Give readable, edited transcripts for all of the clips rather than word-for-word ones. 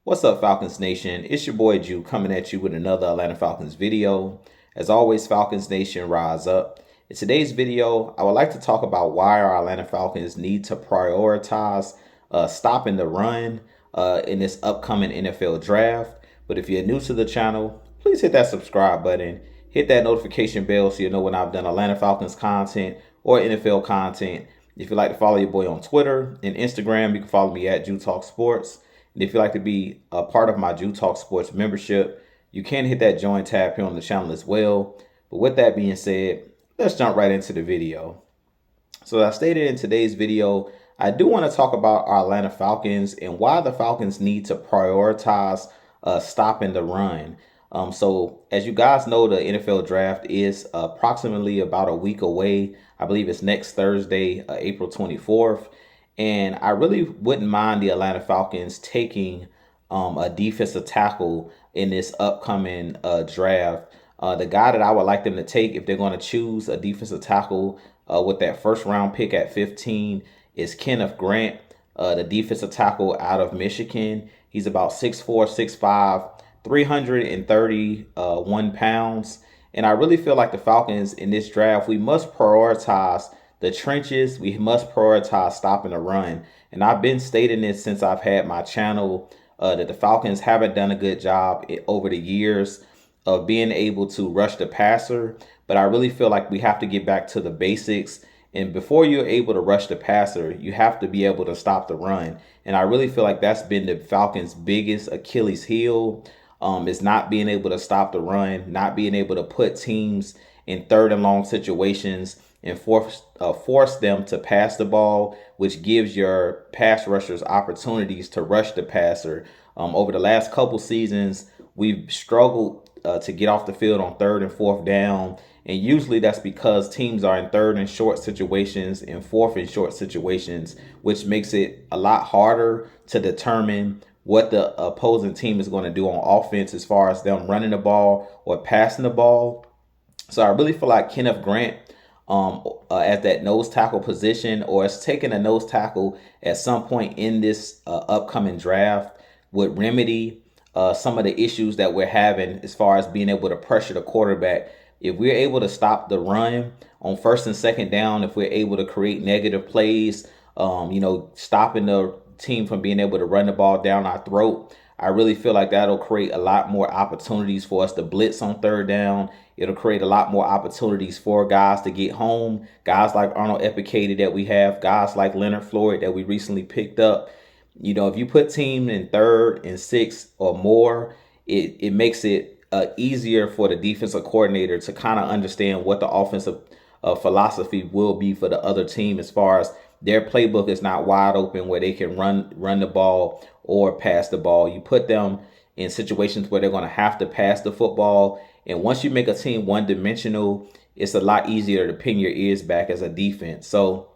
What's up, Falcons Nation? It's your boy Jew coming at you with another Atlanta Falcons video. As always, Falcons Nation, rise up. In today's video, I would like to talk about why our Atlanta Falcons need to prioritize stopping the run in this upcoming NFL draft. But if you're new to the channel, please hit that subscribe button. Hit that notification bell so you know when I've done Atlanta Falcons content or NFL content. If you'd like to follow your boy on Twitter and Instagram, you can follow me at Jew Talk Sports. And if you'd like to be a part of my Jew Talk Sports membership, you can hit that join tab here on the channel as well. But with that being said, let's jump right into the video. So as I stated in today's video, I do want to talk about our Atlanta Falcons and why the Falcons need to prioritize stopping the run. So as you guys know, the NFL draft is approximately about a week away. I believe it's next Thursday, April 24th. And I really wouldn't mind the Atlanta Falcons taking a defensive tackle in this upcoming draft. The guy that I would like them to take if they're going to choose a defensive tackle with that first round pick at 15 is Kenneth Grant, the defensive tackle out of Michigan. He's about 6'4", 6'5", 331 pounds. And I really feel like the Falcons in this draft, we must prioritize the trenches. We must prioritize stopping the run. And I've been stating this since I've had my channel that the Falcons haven't done a good job over the years of being able to rush the passer. But I really feel like we have to get back to the basics. And before you're able to rush the passer, you have to be able to stop the run. And I really feel like that's been the Falcons' biggest Achilles heel, is not being able to stop the run, not being able to put teams in third and long situations and force them to pass the ball, which gives your pass rushers opportunities to rush the passer. Over the last couple seasons, we've struggled to get off the field on third and fourth down. And usually that's because teams are in third and short situations and fourth and short situations, which makes it a lot harder to determine what the opposing team is going to do on offense as far as them running the ball or passing the ball. So I really feel like Kenneth Grant at that nose tackle position, or as taking a nose tackle at some point in this upcoming draft, would remedy some of the issues that we're having as far as being able to pressure the quarterback. If we're able to stop the run on first and second down, if we're able to create negative plays, stopping the team from being able to run the ball down our throat, I really feel like that'll create a lot more opportunities for us to blitz on third down. It'll create a lot more opportunities for guys to get home. Guys like Arnold Epicady that we have, guys like Leonard Floyd that we recently picked up. If you put team in third and sixth or more, it makes it easier for the defensive coordinator to kind of understand what the offensive philosophy will be for the other team as far as their playbook is not wide open where they can run the ball or pass the ball. You put them in situations where they're going to have to pass the football. And once you make a team one-dimensional, it's a lot easier to pin your ears back as a defense. So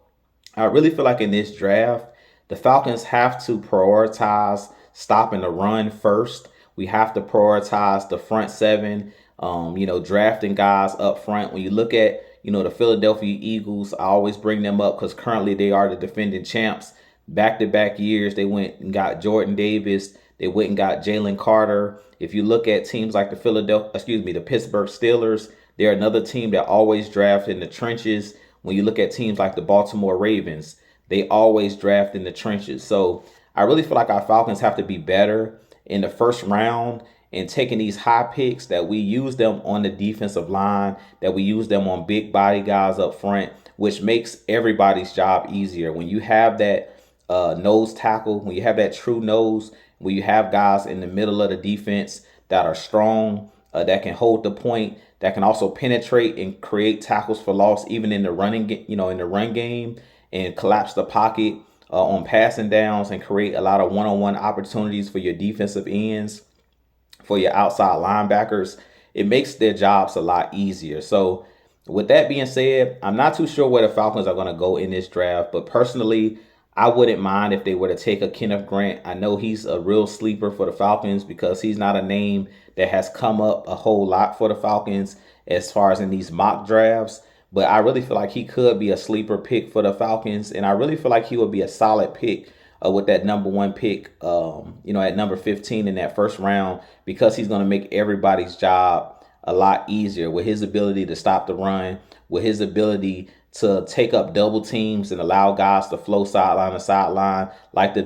I really feel like in this draft, the Falcons have to prioritize stopping the run first. We have to prioritize the front seven, drafting guys up front. When you look at the Philadelphia Eagles, I always bring them up because currently they are the defending champs. Back-to-back years, they went and got Jordan Davis. They went and got Jalen Carter. If you look at teams like the Pittsburgh Steelers, they're another team that always draft in the trenches. When you look at teams like the Baltimore Ravens, they always draft in the trenches. So I really feel like our Falcons have to be better in the first round and taking these high picks, that we use them on the defensive line, that we use them on big body guys up front, which makes everybody's job easier. When you have that nose tackle, when you have that true nose, when you have guys in the middle of the defense that are strong, that can hold the point, that can also penetrate and create tackles for loss, even in the running, in the run game, and collapse the pocket on passing downs and create a lot of one-on-one opportunities for your defensive ends, for your outside linebackers. It makes their jobs a lot easier. So with that being said, I'm not too sure where the Falcons are going to go in this draft, but personally, I wouldn't mind if they were to take a Kenneth Grant. I know he's a real sleeper for the Falcons because he's not a name that has come up a whole lot for the Falcons as far as in these mock drafts. But I really feel like he could be a sleeper pick for the Falcons, and I really feel like he would be a solid pick with that number 1 pick, at number 15 in that first round, because he's going to make everybody's job a lot easier with his ability to stop the run, with his ability to take up double teams and allow guys to flow sideline to sideline, like the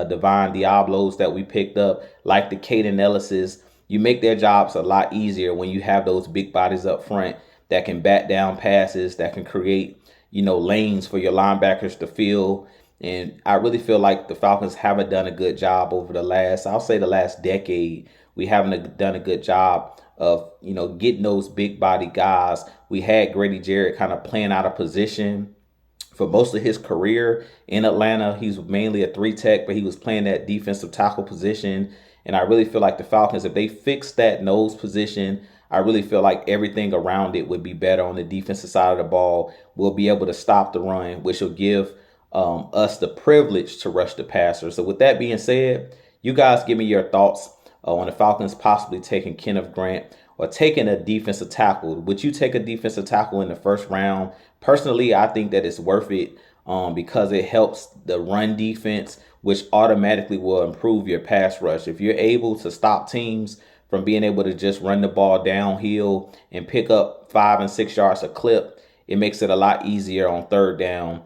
Divine Diablos that we picked up, like the Caden Ellis's. You make their jobs a lot easier when you have those big bodies up front that can bat down passes, that can create, lanes for your linebackers to fill. And I really feel like the Falcons haven't done a good job over I'll say the last decade. We haven't done a good job of, getting those big body guys. We had Grady Jarrett kind of playing out of position for most of his career in Atlanta. He's mainly a 3 tech, but he was playing that defensive tackle position. And I really feel like the Falcons, if they fix that nose position, I really feel like everything around it would be better on the defensive side of the ball. We'll be able to stop the run, which will give us the privilege to rush the passer. So with that being said, you guys give me your thoughts on the Falcons possibly taking Kenneth Grant or taking a defensive tackle. Would you take a defensive tackle in the first round? Personally, I think that it's worth it because it helps the run defense, which automatically will improve your pass rush. If you're able to stop teams from being able to just run the ball downhill and pick up 5 and 6 yards a clip, it makes it a lot easier on third down,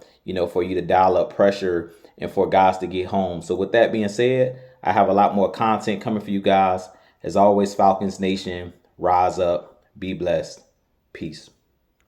for you to dial up pressure and for guys to get home. So with that being said, I have a lot more content coming for you guys. As always, Falcons Nation, rise up, be blessed. Peace.